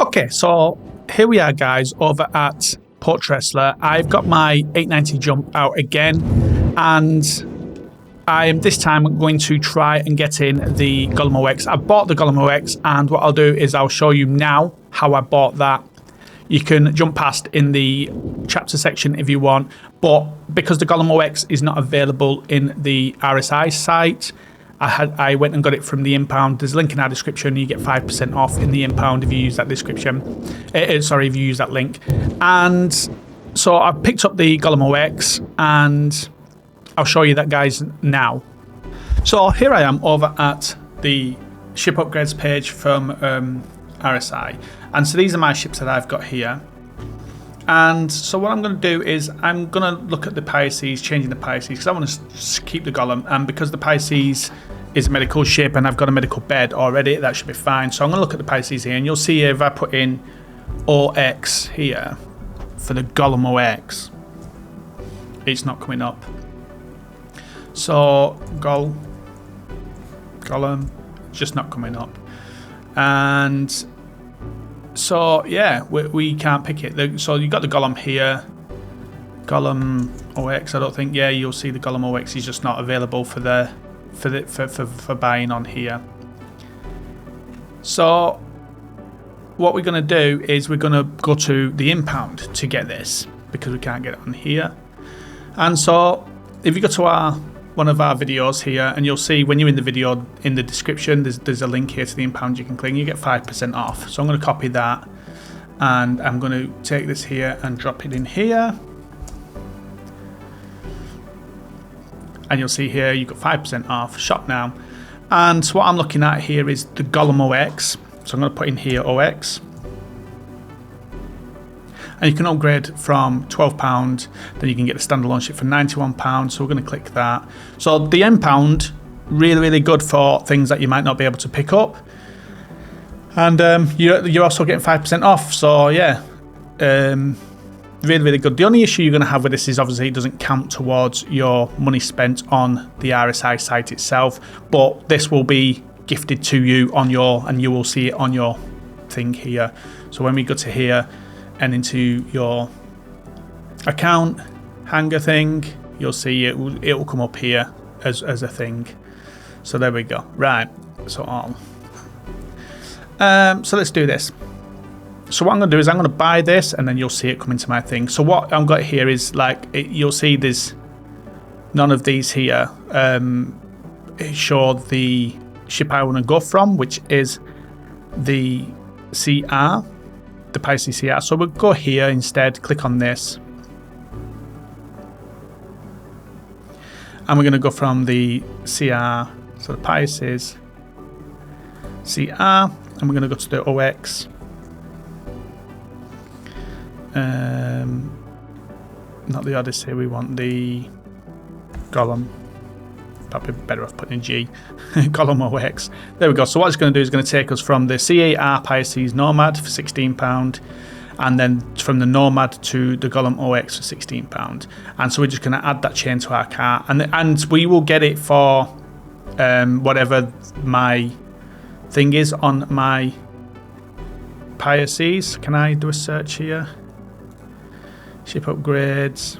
Okay, so here we are, guys, over at Port Tressler. I've got my 890 jump out again, and I am this time going to try and get in the Golem OX. I bought the Golem OX, and what I'll do is I'll show you now how I bought that. You can jump past in the chapter section if you want, but because the Golem OX is not available in the RSI site, I went and got it from the Impound. There's a link in our description. You get 5% off in the Impound if you use that description. Sorry, if you use that link. And so I picked up the Golem OX, and I'll show you that, guys, now. So here I am over at the ship upgrades page from RSI. And so these are my ships that I've got here. And so what I'm going to do is I'm going to look at the Pisces, changing the Pisces, because I want to keep the Golem. And because the Pisces is a medical ship and I've got a medical bed already, that should be fine. So I'm going to look at the Pisces here, and you'll see if I put in OX here for the Golem OX, it's not coming up. So Golem, just not coming up. And so yeah, we can't pick it. So you got the Golem here, Golem OX. I don't think. Yeah, you'll see the Golem OX is just not available for buying on here. So what we're going to do is we're going to go to the Impound to get this, because we can't get it on here. And so if you go to one of our videos here, and you'll see when you're in the video, in the description, there's a link here to the Impound you can click, and you get 5% off. So I'm going to copy that, and I'm going to take this here and drop it in here. And you'll see here you've got 5% off, shop now. And so what I'm looking at here is the Golem OX. So I'm going to put in here OX. And you can upgrade from £12, then you can get the standalone ship for £91. So we're going to click that. So the Impound, really, really good for things that you might not be able to pick up. And you're also getting 5% off. So yeah, really, really good. The only issue you're going to have with this is obviously it doesn't count towards your money spent on the RSI site itself. But this will be gifted to you on your, and you will see it on your thing here. So when we go to here, and into your account hangar thing, you'll see it will come up here as a thing. So there we go. Right, so so let's do this. So what I'm going to do is I'm going to buy this, and then you'll see it come into my thing. So what I've got here is you'll see there's none of these here show the ship I want to go from, which is the CR, the Pisces CR. So we'll go here instead, click on this, and we're going to go from the CR, so the Pisces CR, and we're going to go to the OX. Not the Odyssey, we want the Golem. Probably better off putting in G. Golem OX. There we go. So what it's going to do is going to take us from the CAR Pisces Nomad for £16, and then from the Nomad to the Golem OX for £16. And so we're just going to add that chain to our car, and we will get it for whatever my thing is on my Pisces. Can I do a search here? Ship upgrades.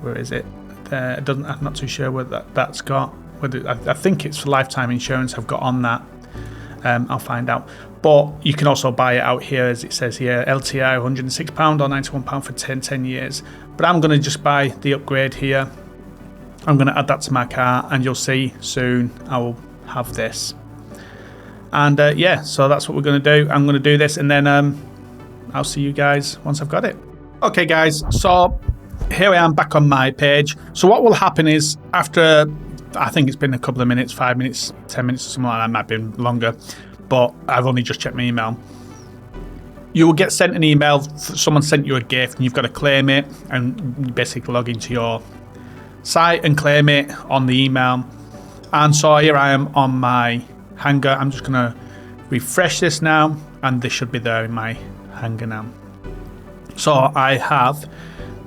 Where is it? It doesn't. I'm not too sure whether that's got. Whether I think it's for lifetime insurance I've got on that. I'll find out. But you can also buy it out here, as it says here. LTI £106 or £91 for 10 years. But I'm going to just buy the upgrade here. I'm going to add that to my car, and you'll see soon I will have this. And yeah, so that's what we're going to do. I'm going to do this, and then I'll see you guys once I've got it. Okay, guys. So here I am back on my page. So what will happen is, after, I think it's been a couple of minutes, 5 minutes, 10 minutes or something like that, might be longer, but I've only just checked my email. You will get sent an email, someone sent you a gift, and you've got to claim it, and basically log into your site and claim it on the email. And so here I am on my hangar. I'm just going to refresh this now, and this should be there in my hangar now. So I have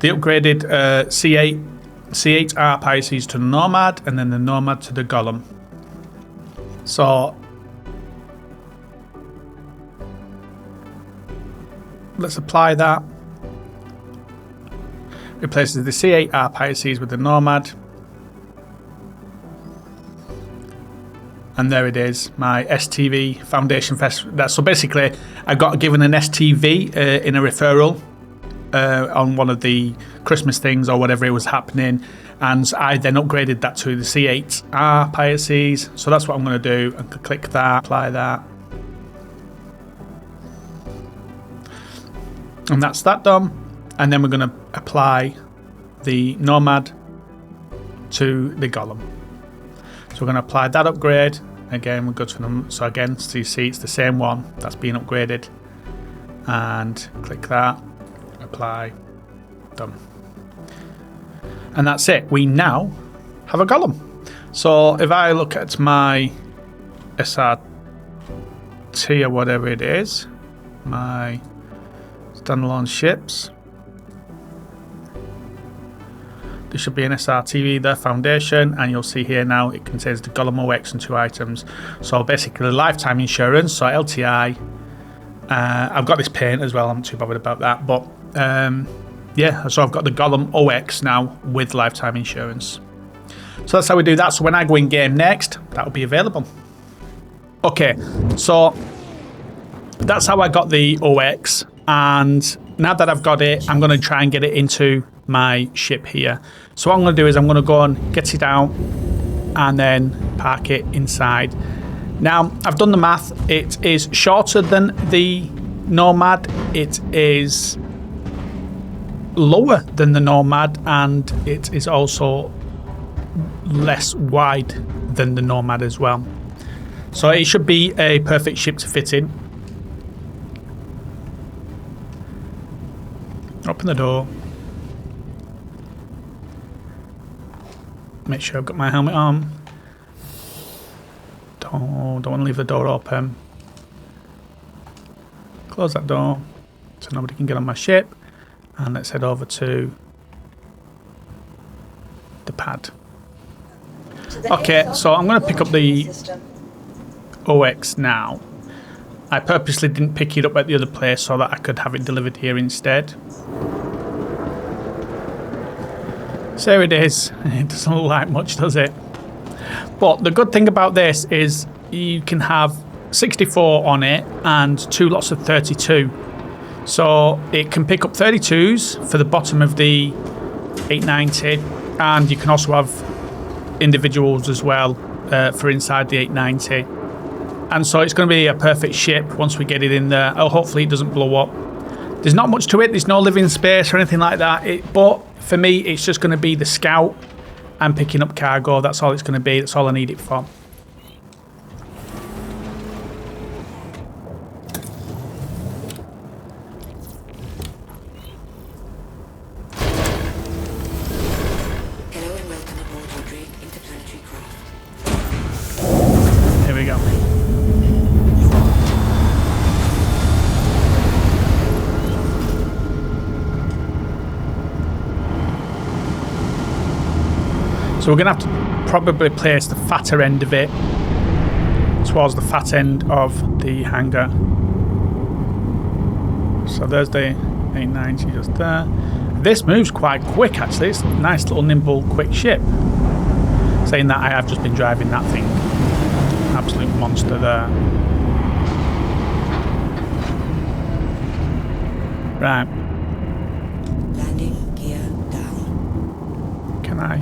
the upgraded C8R Pisces to the Nomad, and then the Nomad to the Golem. So let's apply that. Replaces the C8 R Pisces with the Nomad. And there it is, my STV Foundation Fest. So basically, I got given an STV in a referral on one of the Christmas things or whatever it was happening. And I then upgraded that to the C8 R Pisces. So that's what I'm going to do. I can click that, apply that. And that's that done. And then we're going to apply the Nomad to the Golem. So we're going to apply that upgrade. Again, we'll go to them. So again, so you see it's the same one that's being upgraded. And click that, apply, done. And that's it. We now have a Golem. So if I look at my SRT or whatever it is, my standalone ships, there should be an SRTV there, foundation, and you'll see here now it contains the Golem OX and 2 items. So basically lifetime insurance, so LTI. I've got this paint as well, I'm not too bothered about that, but yeah, so I've got the Golem OX now with lifetime insurance. So that's how we do that. So when I go in game next, that will be available. Okay, so that's how I got the OX, and now that I've got it, I'm going to try and get it into my ship here. So what I'm going to do is I'm going to go and get it out and then park it inside. Now, I've done the math. It is shorter than the Nomad. It is lower than the Nomad, and it is also less wide than the Nomad as well. So it should be a perfect ship to fit in. Open the door. Make sure I've got my helmet on. Don't want to leave the door open. Close that door so nobody can get on my ship. And let's head over to the pad. Okay, so I'm going to pick up the OX now. I purposely didn't pick it up at the other place so that I could have it delivered here instead. So here it is. It doesn't look like much, does it? But the good thing about this is you can have 64 on it and 2 lots of 32. So it can pick up 32s for the bottom of the 890, and you can also have individuals as well for inside the 890. And so it's going to be a perfect ship once we get it in there. Oh, hopefully it doesn't blow up. There's not much to it. There's no living space or anything like that. But for me, it's just going to be the scout and picking up cargo. That's all it's going to be. That's all I need it for. Hello and welcome aboard your Drake interplanetary craft. Here we go. So we're going to have to probably place the fatter end of it towards the fat end of the hangar. So there's the 890 just there. This moves quite quick actually. It's a nice little nimble quick ship. Saying that, I have just been driving that thing. Absolute monster there. Right. Landing gear down. Can I?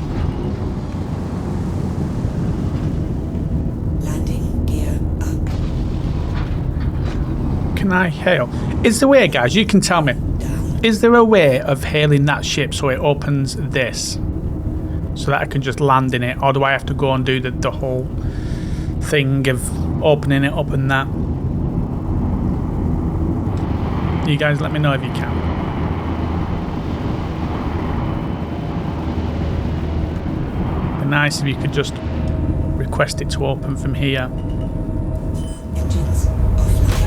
Can I hail? Is there a way, guys, you can tell me, is there a way of hailing that ship so it opens this so that I can just land in it, or do I have to go and do the whole thing of opening it up and that? You guys let me know if you can. It'd be nice if you could just request it to open from here. Engines offline.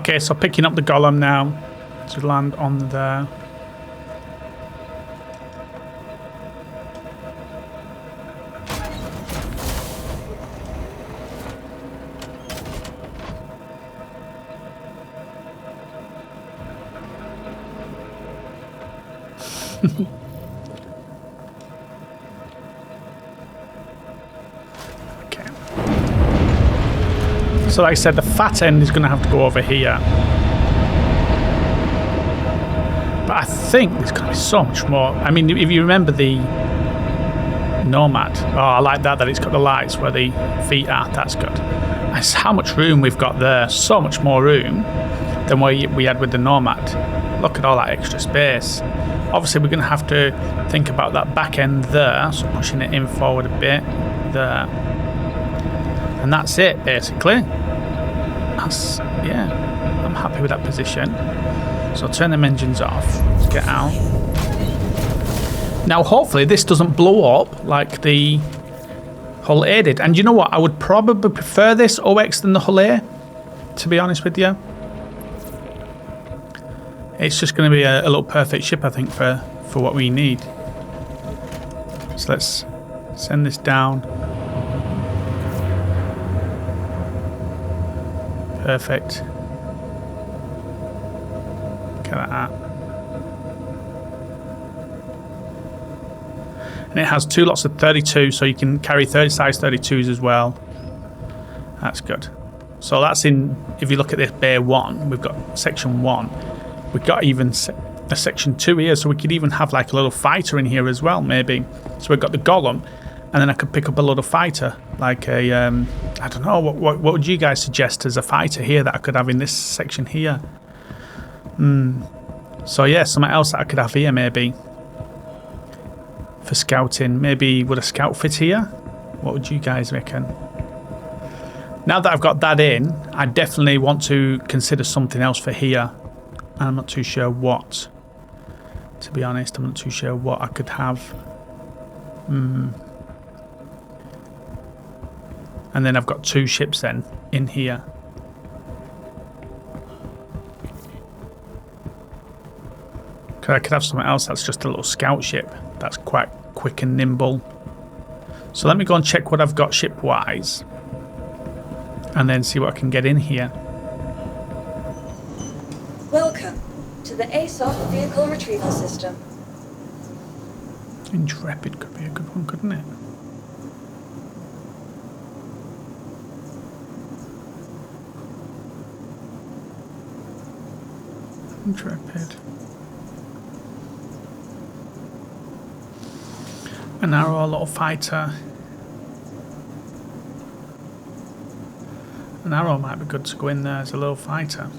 Okay, so picking up the golem now to land on there. Okay. So like I said, the fat end is going to have to go over here. But I think there's going to be so much more. I mean, if you remember the Nomad. Oh, I like that it's got the lights where the feet are. That's good. That's how much room we've got there. So much more room than what we had with the Nomad. Look at all that extra space. Obviously, we're going to have to think about that back end there. So pushing it in forward a bit there. And that's it, basically. That's, yeah, I'm happy with that position. So turn them engines off. Let's get out. Now, hopefully, this doesn't blow up like the Hull A did. And you know what? I would probably prefer this OX than the Hull A, to be honest with you. It's just going to be a little perfect ship, I think, for what we need. So let's send this down. Perfect. Look at that. And it has 2 lots of 32, so you can carry 30 size 32s as well. That's good. So that's in, if you look at this Bay 1, we've got section 1. We've got even a section 2 here, so we could even have like a little fighter in here as well, maybe. So we've got the Golem, and then I could pick up a little fighter, like a, I don't know, what would you guys suggest as a fighter here that I could have in this section here? So yeah, something else that I could have here maybe. For scouting, maybe would a scout fit here? What would you guys reckon? Now that I've got that in, I definitely want to consider something else for here. I'm not too sure what. To be honest, I'm not too sure what I could have. And then I've got 2 ships then in here. Because I could have something else that's just a little scout ship. That's quite quick and nimble. So let me go and check what I've got ship-wise. And then see what I can get in here. Welcome to the ASOP Vehicle Retrieval System. Intrepid could be a good one, couldn't it? Intrepid. An arrow, a little fighter. An arrow might be good to go in there as a little fighter.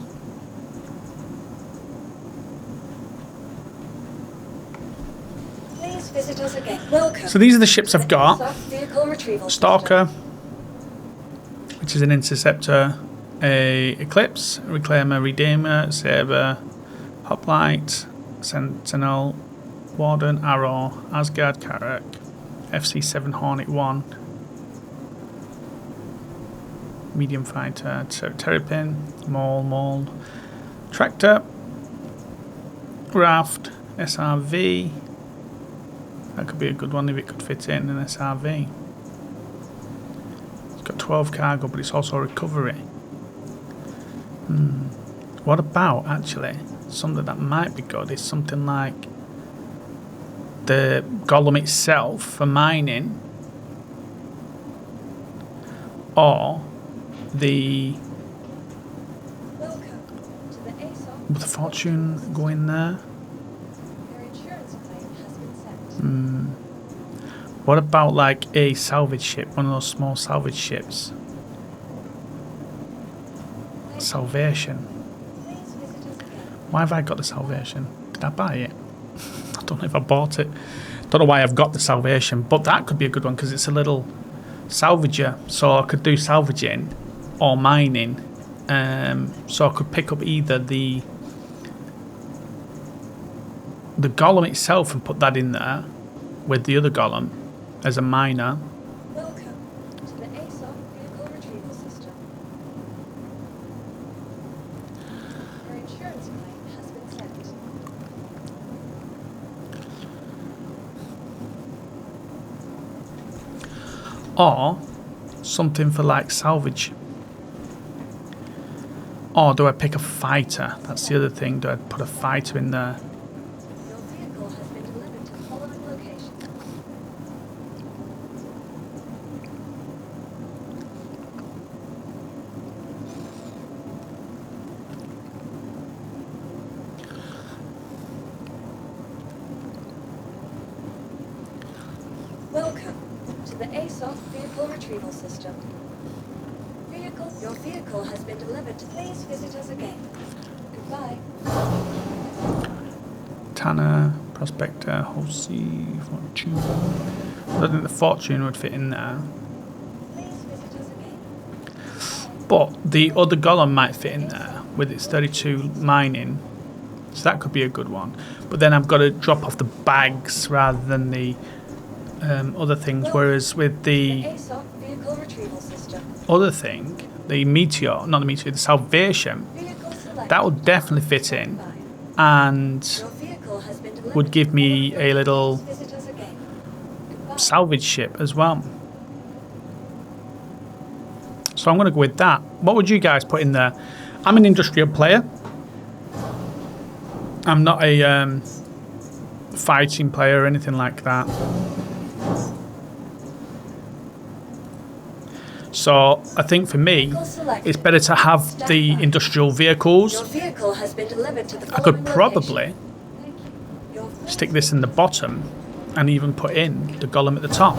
Please visit us again. Welcome. So these are the ships I've got. Vehicle Retrieval Stalker, which is an interceptor, a Eclipse, a Reclaimer, Redeemer, Saber, Hoplite, Sentinel, Warden, Arrow, Asgard, Carrack, FC7 Hornet 1, Medium Fighter, Terrapin, Maul, Tractor, Raft, SRV. That could be a good one if it could fit in an SRV. It's got 12 cargo, but it's also recovery. What about, actually, something that might be good is something like the Golem itself for mining, or the with the Fortune go in there. What about like a salvage ship, one of those small salvage ships? Salvation. Why have I got the Salvation? Did I buy it? I don't know if I bought it. Don't know why I've got the Salvation, but that could be a good one because it's a little salvager, so I could do salvaging or mining. So I could pick up either the Golem itself and put that in there with the other Golem as a miner. Welcome to the ASOP Vehicle Retrieval System. Or something for like salvage. Or do I pick a fighter? That's the other thing. Do I put a fighter in there? Your vehicle has been delivered to the following location. Welcome to the ASOC vehicle retrieval system. Your vehicle has been delivered. Please visit us again. Goodbye. Tanner, Prospector, Halsey, Fortune. I don't think the Fortune would fit in there. Please visit us again. But the other Golem might fit in there with its 32 mining. So that could be a good one. But then I've got to drop off the bags rather than the other things. Whereas with the ASOC vehicle retrieval system. other thing, the Meteor, not the Meteor, the Salvation, Vehicle select. that would definitely fit in and Your vehicle has been delivered. would give me a little Please visit us again. Goodbye. salvage ship as well. So I'm going to go with that. What would you guys put in there? I'm an industrial player. I'm not a fighting player or anything like that. So I think for me, it's better to have the industrial vehicles. Your vehicle has been delivered to the I could following probably location. Thank you. Your stick this in the bottom and even put in the Golem at the top.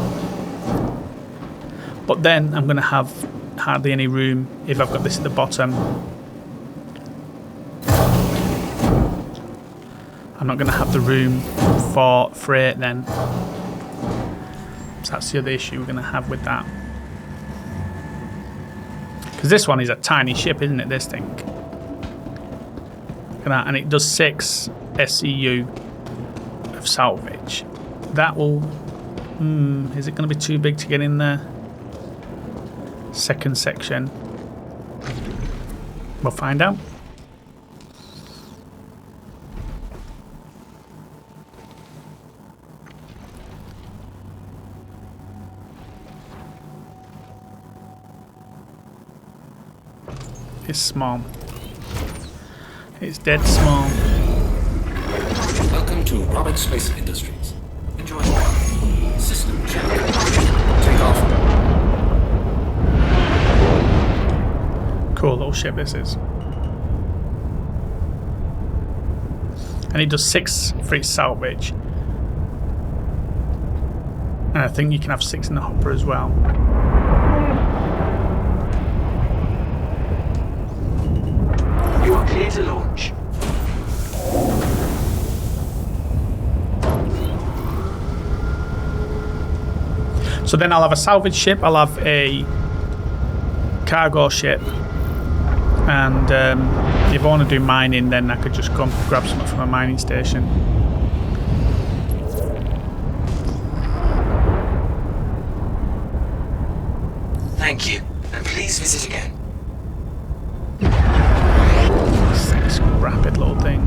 But then I'm going to have hardly any room if I've got this at the bottom. I'm not going to have the room for freight then. So that's the other issue we're going to have with that. Because this one is a tiny ship, isn't it, this thing? Look at that. And it does 6 SCU of salvage. That will... is it going to be too big to get in there? Second section. We'll find out. It's small. It's dead small. Welcome to Robert Space Industries. Enjoy the ride. System check. Take off. Cool little ship this is. And it does 6 for its salvage. And I think you can have 6 in the hopper as well. You are clear to launch. So then I'll have a salvage ship, I'll have a cargo ship, and if I want to do mining, then I could just come grab something from a mining station. Thank you, and please visit again. This rapid little thing.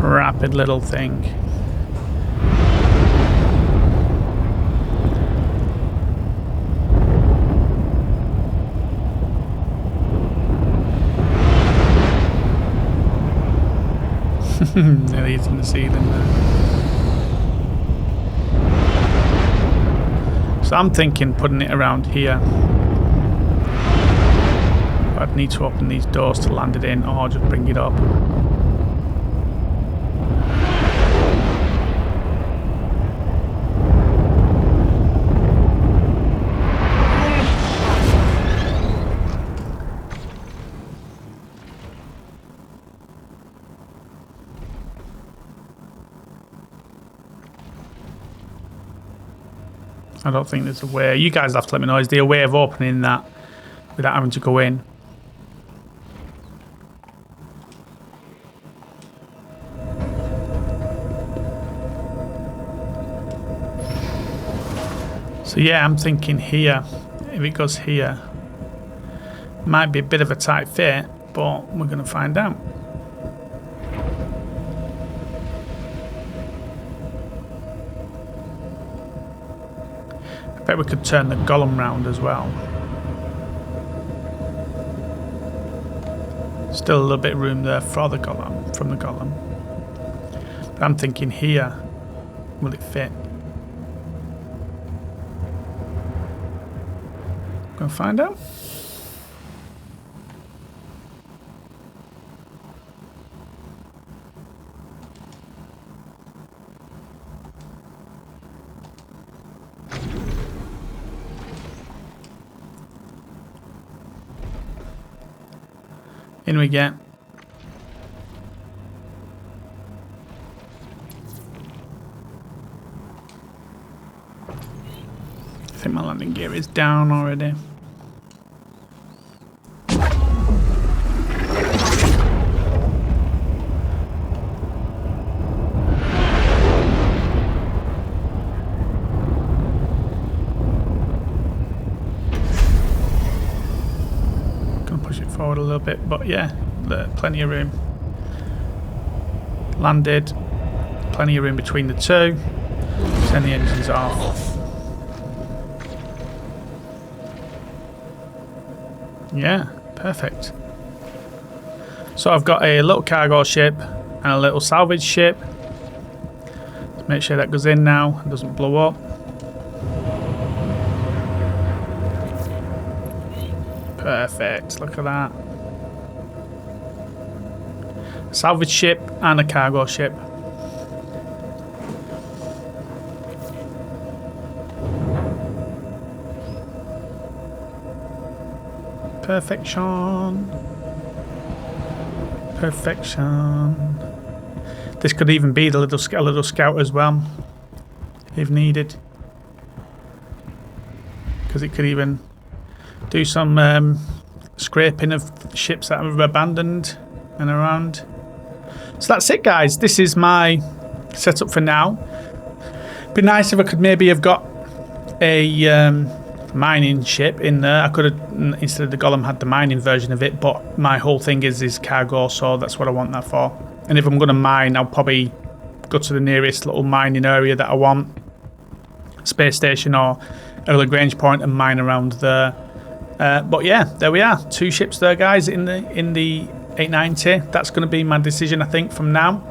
Rapid little thing. Nearly hitting the ceiling there. So I'm thinking putting it around here. I'd need to open these doors to land it in, or just bring it up. I don't think there's a way. You guys have to let me know. Is there a way of opening that without having to go in? So yeah, I'm thinking here. If it goes here, might be a bit of a tight fit. but we're going to find out. I bet we could turn the Golem round as well. Still a little bit of room there for the Golem, from the Golem. But I'm thinking here, will it fit? Gonna find out. In we get. I think my landing gear is down already. Forward a little bit, but yeah, plenty of room. Landed, plenty of room between the two. Turn the engines off. Yeah, perfect. So I've got a little cargo ship and a little salvage ship. Let's make sure that goes in now and doesn't blow up. Perfect, look at that. Salvage ship and a cargo ship. Perfection. Perfection. This could even be the little scout as well, if needed. Because it could even do some scraping of ships that are abandoned and around. So that's it, guys. This is my setup for now. Be nice if I could maybe have got a mining ship in there. I could have, instead of the Golem, had the mining version of it, but my whole thing is cargo, so that's what I want that for. And if I'm going to mine, I'll probably go to the nearest little mining area that I want, space station or a Lagrange point, and mine around there. But yeah, there we are. 2 ships there, guys, in the 890. That's going to be my decision, I think, from now.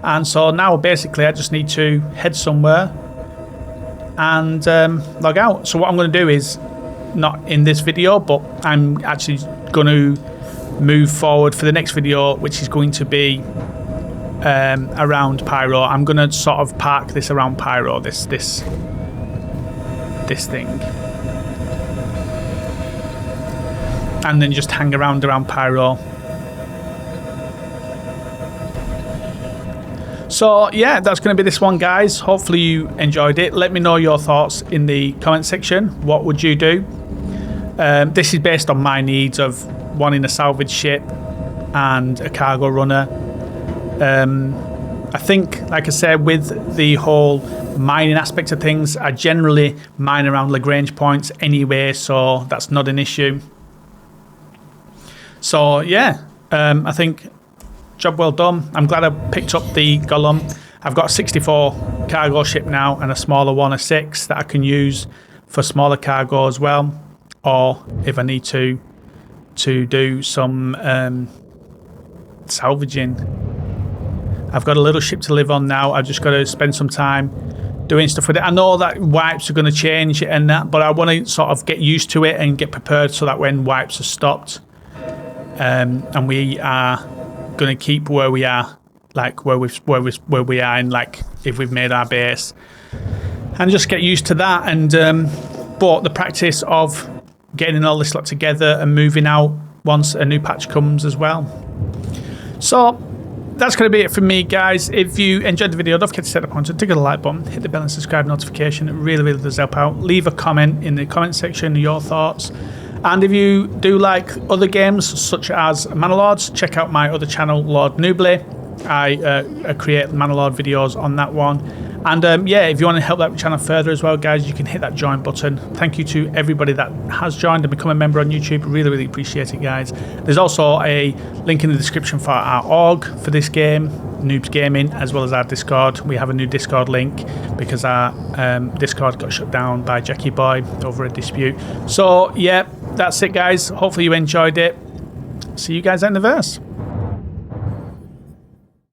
And so now, basically, I just need to head somewhere and log out. So what I'm going to do is, not in this video, but I'm actually going to move forward for the next video, which is going to be around Pyro. I'm going to sort of park this around Pyro, this thing. And then just hang around Pyro. So yeah, that's going to be this one, guys. Hopefully you enjoyed it. Let me know your thoughts in the comment section. What would you do? This is based on my needs of wanting a salvage ship and a cargo runner. I think, like I said, with the whole mining aspect of things, I generally mine around Lagrange points anyway, so that's not an issue. So yeah, I think job well done. I'm glad I picked up the Golem. I've got a 64 cargo ship now and a smaller one, a 6, that I can use for smaller cargo as well, or if I need to do some salvaging. I've got a little ship to live on now. I've just got to spend some time doing stuff with it. I know that wipes are going to change and that, but I want to sort of get used to it and get prepared so that when wipes are stopped, and we are going to keep where we are, like where we are, and like if we've made our base, and just get used to that. And but the practice of getting all this lot together and moving out once a new patch comes as well. So that's going to be it from me, guys. If you enjoyed the video, don't forget to set a pointer, tick the like button, hit the bell and subscribe notification. It really does help out. Leave a comment in the comment section, your thoughts. And if you do like other games such as Manor-Lords, check out my other channel, Lord Noobly. I create Manor-Lord videos on that one. And yeah, if you want to help that channel further as well, guys, you can hit that join button. Thank you to everybody that has joined and become a member on YouTube. Really, really appreciate it, guys. There's also a link in the description for our org for this game, Noobs Gaming, as well as our Discord. We have a new Discord link because our Discord got shut down by Jackie Boy over a dispute. So yeah, that's it, guys. Hopefully you enjoyed it. See you guys in the verse.